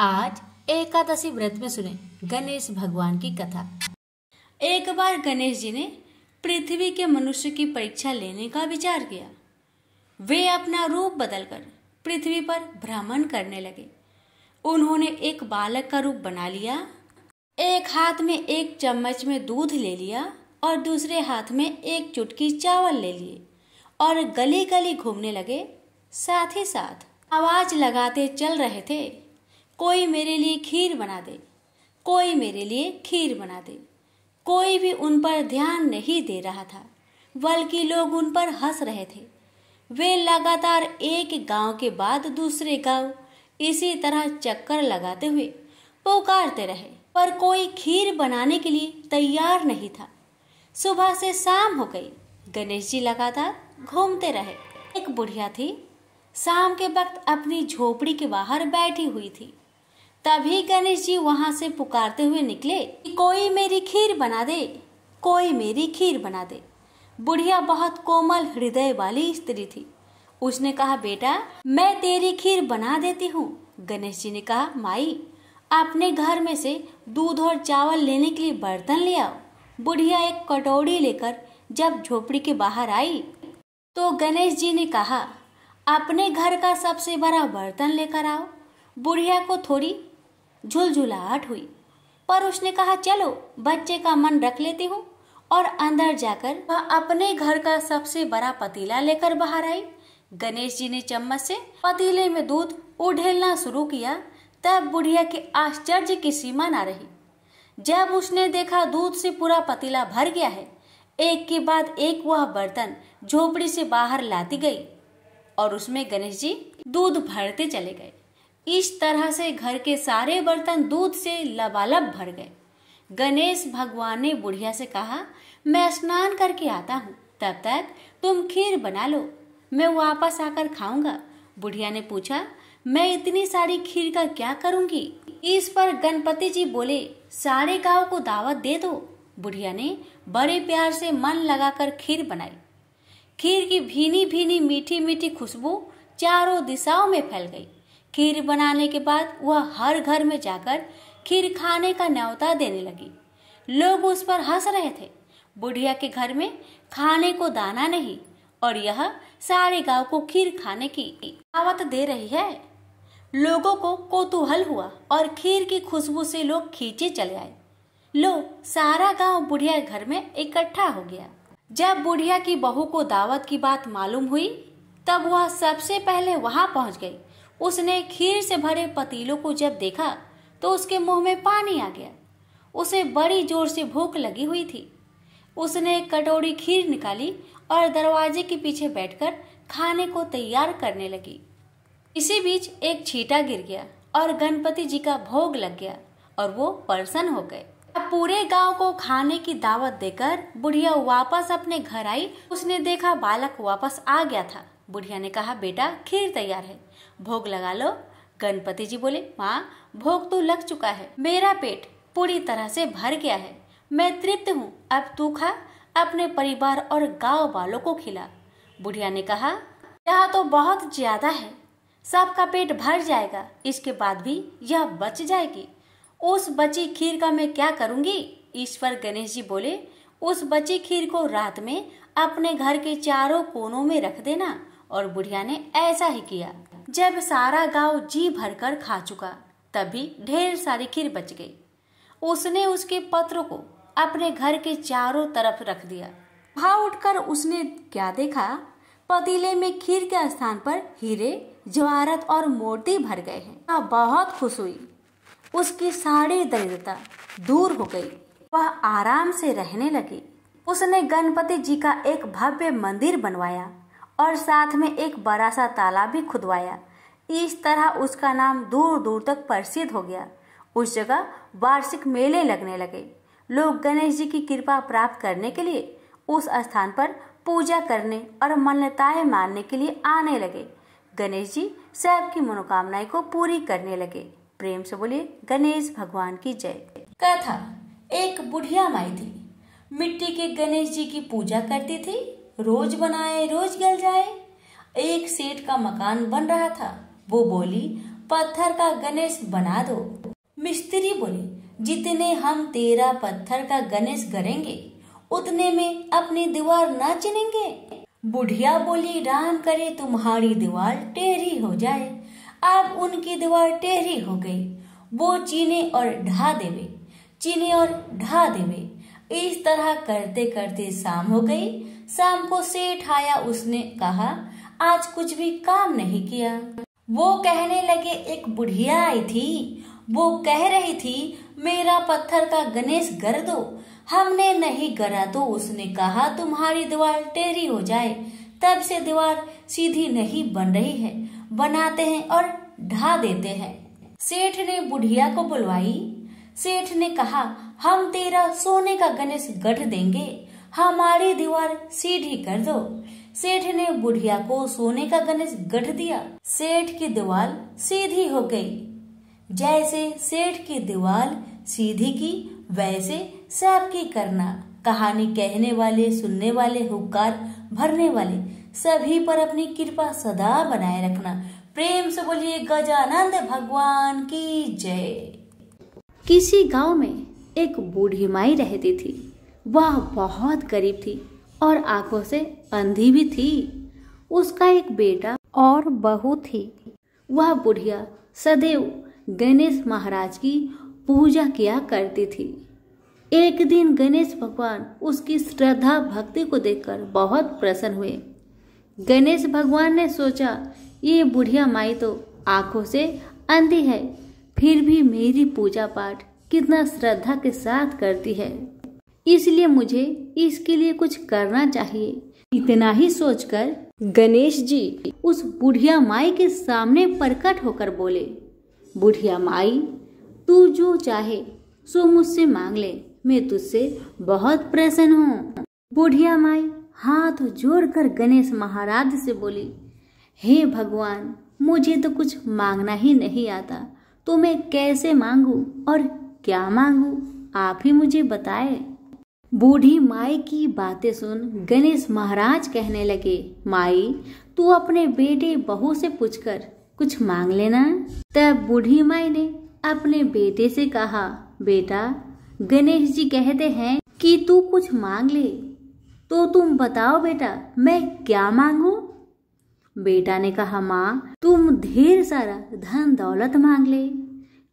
आज एकादशी व्रत में सुने गणेश भगवान की कथा। एक बार गणेश जी ने पृथ्वी के मनुष्य की परीक्षा लेने का विचार किया। वे अपना रूप बदलकर पृथ्वी पर भ्रमण करने लगे। उन्होंने एक बालक का रूप बना लिया। एक हाथ में एक चम्मच में दूध ले लिया और दूसरे हाथ में एक चुटकी चावल ले लिए और गली गली घूमने लगे। साथ ही साथ आवाज लगाते चल रहे थे, कोई मेरे लिए खीर बना दे, कोई मेरे लिए खीर बना दे। कोई भी उन पर ध्यान नहीं दे रहा था, बल्कि लोग उन पर हंस रहे थे। वे लगातार एक गांव के बाद दूसरे गांव इसी तरह चक्कर लगाते हुए पुकारते रहे, पर कोई खीर बनाने के लिए तैयार नहीं था। सुबह से शाम हो गई, गणेश जी लगातार घूमते रहे। एक बुढ़िया थी, शाम के वक्त अपनी झोपड़ी के बाहर बैठी हुई थी। तभी गणेश जी वहां से पुकारते हुए निकले कि कोई मेरी खीर बना दे, कोई मेरी खीर बना दे। बुढ़िया बहुत कोमल हृदय वाली स्त्री थी। उसने कहा, बेटा मैं तेरी खीर बना देती हूँ। गणेश जी ने कहा, माई अपने घर में से दूध और चावल लेने के लिए बर्तन ले आओ। बुढ़िया एक कटोरी लेकर जब झोपड़ी के बाहर आई तो गणेश जी ने कहा, अपने घर का सबसे बड़ा बर्तन लेकर आओ। बुढ़िया को थोड़ी झुलझुलाहट हुई, पर उसने कहा, चलो बच्चे का मन रख लेती हूँ। और अंदर जाकर वह अपने घर का सबसे बड़ा पतीला लेकर बाहर आई। गणेश जी ने चम्मच से पतीले में दूध उड़ेलना शुरू किया। तब बुढ़िया के आश्चर्य की सीमा न रही। जब उसने देखा दूध से पूरा पतीला भर गया है, एक के बाद एक वह बर्तन झोपड़ी से बाहर लाती गई और उसमें गणेश जी दूध भरते चले गए। इस तरह से घर के सारे बर्तन दूध से लबालब भर गए। गणेश भगवान ने बुढ़िया से कहा, मैं स्नान करके आता हूँ, तब तक तुम खीर बना लो, मैं वापस आकर खाऊंगा। बुढ़िया ने पूछा, मैं इतनी सारी खीर का क्या करूंगी? इस पर गणपति जी बोले, सारे गांव को दावत दे दो। बुढ़िया ने बड़े प्यार से मन लगाकर खीर बनाई। खीर की भीनी भीनी मीठी मीठी खुशबू चारों दिशाओं में फैल गई। खीर बनाने के बाद वह हर घर में जाकर खीर खाने का न्योता देने लगी। लोग उस पर हंस रहे थे। बुढ़िया के घर में खाने को दाना नहीं और यह सारे गांव को खीर खाने की दावत दे रही है। लोगों को कौतूहल हुआ और खीर की खुशबू से लोग खींचे चले आए। लोग सारा गांव बुढ़िया घर में इकट्ठा हो गया। जब बुढ़िया की बहू को दावत की बात मालूम हुई, तब वह सबसे पहले वहां पहुंच गई। उसने खीर से भरे पतीलों को जब देखा तो उसके मुंह में पानी आ गया। उसे बड़ी जोर से भूख लगी हुई थी। उसने एक कटोरी खीर निकाली और दरवाजे के पीछे बैठकर खाने को तैयार करने लगी। इसी बीच एक छींटा गिर गया और गणपति जी का भोग लग गया और वो प्रसन्न हो गए। अब पूरे गांव को खाने की दावत देकर बुढ़िया वापस अपने घर आई। उसने देखा बालक वापस आ गया था। बुढ़िया ने कहा, बेटा खीर तैयार है, भोग लगा लो। गणपति जी बोले, माँ भोग तो लग चुका है, मेरा पेट पूरी तरह से भर गया है, मैं तृप्त हूँ, अब तू खा, अपने परिवार और गांव वालों को खिला। बुढ़िया ने कहा, यह तो बहुत ज्यादा है, सबका पेट भर जाएगा, इसके बाद भी यह बच जाएगी। उस बची खीर का मैं क्या करूंगी? इस पर गणेश जी बोले, उस बची खीर को रात में अपने घर के चारों कोनों में रख देना। और बुढ़िया ने ऐसा ही किया। जब सारा गांव जी भरकर खा चुका, तभी ढेर सारी खीर बच गई। उसने उसके पत्रों को अपने घर के चारों तरफ रख दिया। वहां उठकर उसने क्या देखा? पतीले में खीर के स्थान पर हीरे, जवाहरात और मोती भर गए हैं। बहुत खुश हुई। उसकी सारी दरिद्रता दूर हो गई। वह आराम से रहने लगी। उसने गणपति जी का एक भव्य मंदिर बनवाया और साथ में एक बड़ा सा तालाब भी खुदवाया। इस तरह उसका नाम दूर दूर तक प्रसिद्ध हो गया। उस जगह वार्षिक मेले लगने लगे। लोग गणेश जी की कृपा प्राप्त करने के लिए उस स्थान पर पूजा करने और मान्यताएं मानने के लिए आने लगे। गणेश जी सबकी मनोकामनाएं को पूरी करने लगे। प्रेम से बोलिए गणेश भगवान की जय। कथा। एक बुढ़िया माई थी, मिट्टी के गणेश जी की पूजा करती थी। रोज बनाए रोज गल जाए। एक सेठ का मकान बन रहा था। वो बोली, पत्थर का गणेश बना दो। मिस्त्री बोले, जितने हम तेरा पत्थर का गणेश करेंगे उतने में अपनी दीवार ना चिनेंगे। बुढ़िया बोली, राम करे तुम्हारी दीवार टेढ़ी हो जाए। अब उनकी दीवार टेढ़ी हो गई। वो चीने और ढा देवे, चीने और ढा देवे। इस तरह करते करते शाम हो गई। शाम को सेठ आया। उसने कहा, आज कुछ भी काम नहीं किया। वो कहने लगे, एक बुढ़िया आई थी, वो कह रही थी मेरा पत्थर का गणेश कर दो। हमने नहीं करा तो उसने कहा तुम्हारी दीवार टेढ़ी हो जाए। तब से दीवार सीधी नहीं बन रही है, बनाते हैं और ढा देते हैं। सेठ ने बुढ़िया को बुलवाई। सेठ ने कहा, हम तेरा सोने का गणेश गढ़ देंगे, हमारी दीवार सीधी कर दो। सेठ ने बुढ़िया को सोने का गणेश गढ़ दिया। सेठ की दीवार सीधी हो गई। जैसे सेठ की दीवार सीधी की वैसे सबकी करना। कहानी कहने वाले, सुनने वाले, हुक्कार भरने वाले सभी पर अपनी कृपा सदा बनाए रखना। प्रेम से बोलिए गजानंद भगवान की जय। किसी गांव में एक बूढ़ी माई रहती थी। वह बहुत गरीब थी और आंखों से अंधी भी थी। उसका एक बेटा और बहू थी। वह बुढ़िया सदैव गणेश महाराज की पूजा किया करती थी। एक दिन गणेश भगवान उसकी श्रद्धा भक्ति को देखकर बहुत प्रसन्न हुए। गणेश भगवान ने सोचा, ये बुढ़िया माई तो आंखों से अंधी है, फिर भी मेरी पूजा पाठ कितना श्रद्धा के साथ करती है, इसलिए मुझे इसके लिए कुछ करना चाहिए। इतना ही सोचकर गणेश जी उस बुढ़िया माई के सामने प्रकट होकर बोले, बुढ़िया माई, तू जो चाहे सो मुझसे मांग ले, मैं तुझसे बहुत प्रसन्न हूँ। बुढ़िया माई हाथ जोड़कर गणेश महाराज से बोली, हे भगवान, मुझे तो कुछ मांगना ही नहीं आता, तो मैं कैसे मांगू और क्या मांगू, आप ही मुझे बताए। बूढ़ी माई की बातें सुन गणेश महाराज कहने लगे, माई, तू अपने बेटे बहू से पूछकर कुछ मांग लेना। तब बूढ़ी माई ने अपने बेटे से कहा, बेटा, गणेश जी कहते हैं कि तू कुछ मांग ले, तो तुम बताओ बेटा, मैं क्या मांगू। बेटा ने कहा, माँ, तुम ढेर सारा धन दौलत मांग ले।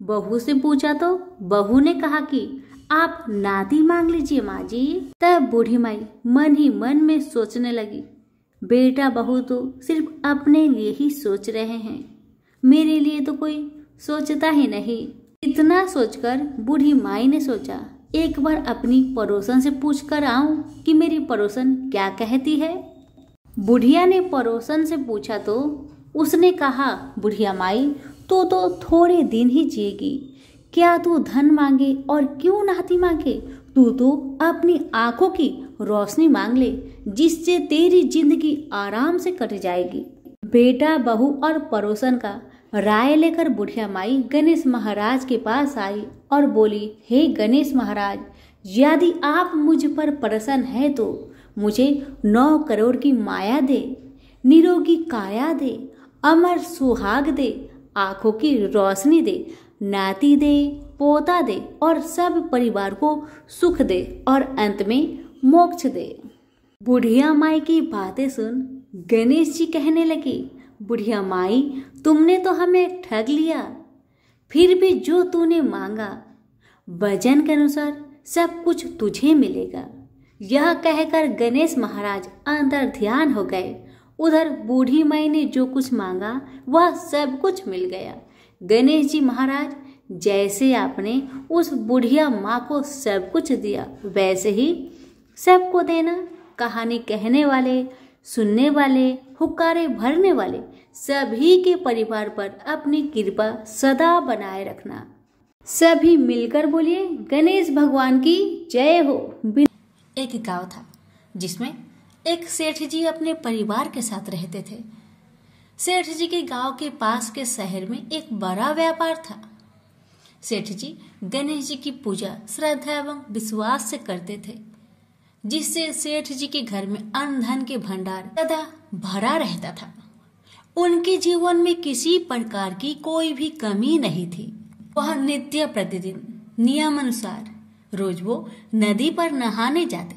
बहू से पूछा तो बहू ने कहा कि आप नाती मांग लीजिए माँ जी। तब बूढ़ी माई मन ही मन में सोचने लगी, बेटा बहू तो सिर्फ अपने लिए ही सोच रहे हैं, मेरे लिए तो कोई सोचता ही नहीं। इतना सोचकर बूढ़ी माई ने सोचा, एक बार अपनी पड़ोसन से पूछकर आऊं कि मेरी पड़ोसन क्या कहती है। बुढ़िया ने पड़ोसन से पूछा तो उसने कहा, बुढ़िया माई, तू तो थोड़े दिन ही जिएगी, क्या तू धन मांगे और क्यों नाती मांगे, तू तो अपनी आंखों की रोशनी मांग ले, जिससे तेरी जिंदगी आराम से कट जाएगी। बेटा बहू और पड़ोसन का राय लेकर बुढ़िया माई गणेश महाराज के पास आई और बोली, हे गणेश महाराज, यदि आप मुझ पर प्रसन्न है तो मुझे 9 करोड़ की माया दे, निरोगी काया दे, अमर सुहाग दे, आंखों की रोशनी दे, नाती दे, पोता दे और सब परिवार को सुख दे और अंत में मोक्ष दे। बुढ़िया माई की बातें सुन गणेश जी कहने लगे, बुढ़िया माई, तुमने तो हमें ठग लिया, फिर भी जो तूने मांगा वजन के अनुसार सब कुछ तुझे मिलेगा। यह कहकर गणेश महाराज अंदर ध्यान हो गए। उधर बूढ़ी माई ने जो कुछ मांगा वह सब कुछ मिल गया। गणेश जी महाराज, जैसे आपने उस बुढ़िया माँ को सब कुछ दिया वैसे ही सबको देना। कहानी कहने वाले, सुनने वाले, हुक्कारे भरने वाले सभी के परिवार पर अपनी कृपा सदा बनाए रखना। सभी मिलकर बोलिए गणेश भगवान की जय हो। एक गांव था जिसमें एक सेठ जी अपने परिवार के साथ रहते थे। सेठ जी के गांव के पास के शहर में एक बड़ा व्यापार था। सेठ जी गणेश जी की पूजा श्रद्धा एवं विश्वास से करते थे, जिससे सेठ जी के घर में अन्न धन के भंडार सदा भरा रहता था। उनके जीवन में किसी प्रकार की कोई भी कमी नहीं थी। वह नित्य प्रतिदिन नियम अनुसार रोज वो नदी पर नहाने जाते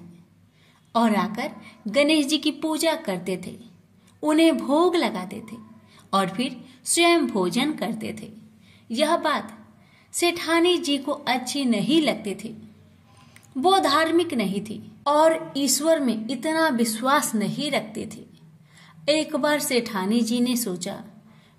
और आकर गणेश जी की पूजा करते थे, उन्हें भोग लगाते थे और फिर स्वयं भोजन करते थे। यह बात सेठानी जी को अच्छी नहीं लगती थी। वो धार्मिक नहीं थी और ईश्वर में इतना विश्वास नहीं रखती थी। एक बार सेठानी जी ने सोचा,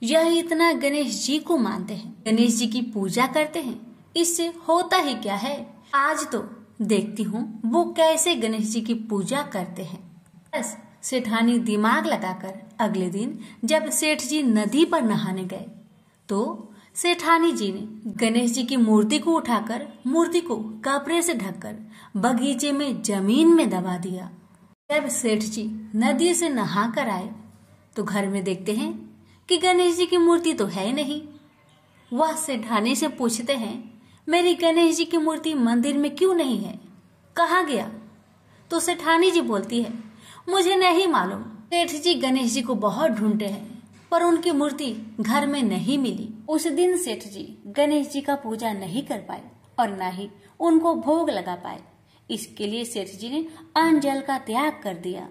यह इतना गणेश जी को मानते हैं, गणेश जी की पूजा करते हैं, इससे होता ही क्या है। आज तो देखती हूँ वो कैसे गणेश जी की पूजा करते हैं। बस सेठानी दिमाग लगाकर अगले दिन जब सेठ जी नदी पर नहाने गए तो सेठानी जी ने गणेश जी की मूर्ति को उठाकर मूर्ति को कपड़े से ढककर बगीचे में जमीन में दबा दिया। जब सेठ जी नदी से नहा कर आए तो घर में देखते हैं कि गणेश जी की मूर्ति तो है नहीं। वह सेठानी से पूछते हैं, मेरी गणेश जी की मूर्ति मंदिर में क्यों नहीं है, कहाँ गया? तो सेठानी जी बोलती है, मुझे नहीं मालूम। सेठ जी गणेश जी को बहुत ढूंढते हैं पर उनकी मूर्ति घर में नहीं मिली। उस दिन सेठ जी गणेश जी का पूजा नहीं कर पाए और न ही उनको भोग लगा पाए। इसके लिए सेठ जी ने अन्न जल का त्याग कर दिया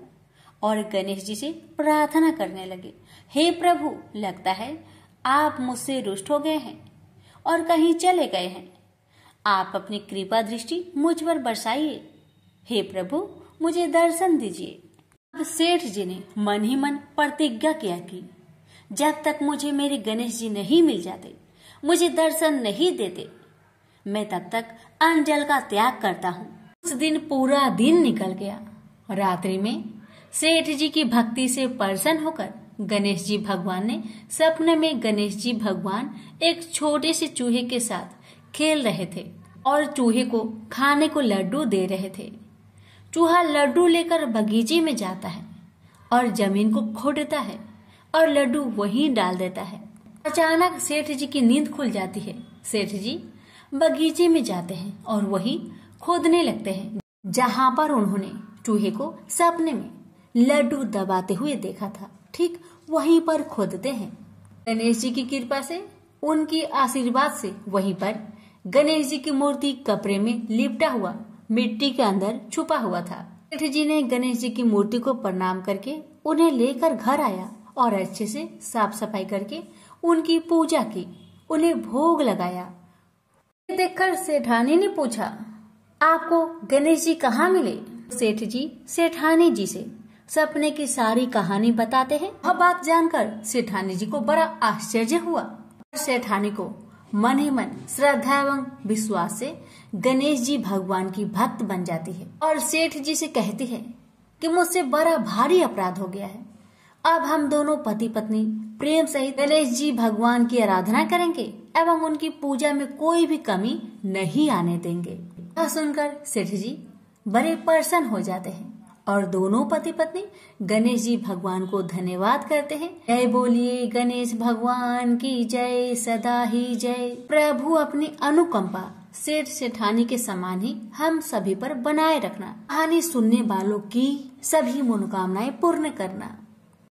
और गणेश जी से प्रार्थना करने लगे, हे प्रभु, लगता है आप मुझसे रुष्ट हो गए हैं और कहीं चले गए हैं। आप अपनी कृपा दृष्टि मुझ पर बरसाइए। हे प्रभु, मुझे दर्शन दीजिए। अब सेठ जी ने मन ही मन प्रतिज्ञा किया कि जब तक मुझे मेरे गणेश जी नहीं मिल जाते, मुझे दर्शन नहीं देते, मैं तब तक अन्न जल का त्याग करता हूँ। उस दिन पूरा दिन निकल गया। रात्रि में सेठ जी की भक्ति से प्रसन्न होकर गणेश जी भगवान ने सपने में गणेश जी भगवान एक छोटे से चूहे के साथ खेल रहे थे और चूहे को खाने को लड्डू दे रहे थे। चूहा लड्डू लेकर बगीचे में जाता है और जमीन को खोदता है और लड्डू वहीं डाल देता है। अचानक सेठ जी की नींद खुल जाती है। सेठ जी बगीचे में जाते हैं और वहीं खोदने लगते हैं जहां पर उन्होंने चूहे को सपने में लड्डू दबाते हुए देखा था। ठीक वहीं पर खोदते हैं। गणेश जी की कृपा से, उनकी आशीर्वाद से वहीं पर गणेश जी की मूर्ति कपड़े में लिपटा हुआ मिट्टी के अंदर छुपा हुआ था। सेठ जी ने गणेश जी की मूर्ति को प्रणाम करके उन्हें लेकर घर आया और अच्छे से साफ सफाई करके उनकी पूजा की, उन्हें भोग लगाया। देखकर सेठानी ने पूछा, आपको गणेश जी कहाँ मिले? सेठ जी सेठानी जी से सपने की सारी कहानी बताते हैं। वह बात जानकर सेठानी जी को बड़ा आश्चर्य हुआ। सेठानी को मन ही मन श्रद्धा एवं विश्वास से गणेश जी भगवान की भक्त बन जाती है और सेठ जी से कहती है कि मुझसे बड़ा भारी अपराध हो गया है। अब हम दोनों पति पत्नी प्रेम सहित गणेश जी भगवान की आराधना करेंगे एवं उनकी पूजा में कोई भी कमी नहीं आने देंगे। यह सुनकर सेठ जी बड़े प्रसन्न हो जाते हैं और दोनों पति पत्नी गणेश जी भगवान को धन्यवाद करते हैं। जय बोलिए गणेश भगवान की जय, सदा ही जय। प्रभु अपनी अनुकंपा सेठ सेठानी के समान ही हम सभी पर बनाए रखना। कहानी सुनने वालों की सभी मनोकामनाएं पूर्ण करना।